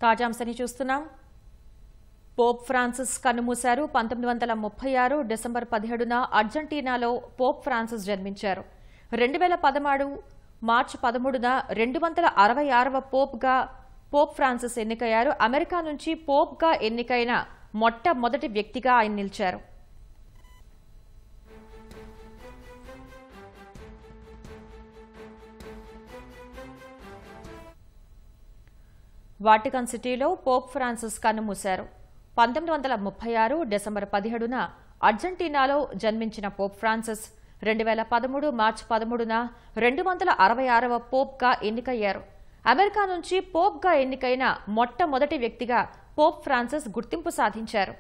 తాజాంశాన్ని చూస్తున్నాం. Pope Francis కన్నుమూశారు. 1936 December 17న అర్జెంటీనాలో Pope Francis జన్మించారు. 2013 మార్చి 13న 266వ పోప్గా పోప్ ఫ్రాన్సిస్ ఎన్నికయ్యారు. అమెరికా నుంచి పోప్గా ఎన్నికైన మొట్టమొదటి వ్యక్తిగా ఆయన నిలిచారు. వాటికన్ సిటీలో పోప్ ఫ్రాన్సిస్ కన్నుమూశారు. 1936 డిసెంబర్ 17న అర్జెంటీనాలో జన్మించిన పోప్ ఫ్రాన్సిస్ 2013 మార్చి 13న 266వ పోప్గా ఎన్నికయ్యారు. అమెరికా నుంచి పోప్గా ఎన్నికైన మొట్టమొదటి వ్యక్తిగా పోప్ ఫ్రాన్సిస్ గుర్తింపు సాధించారు.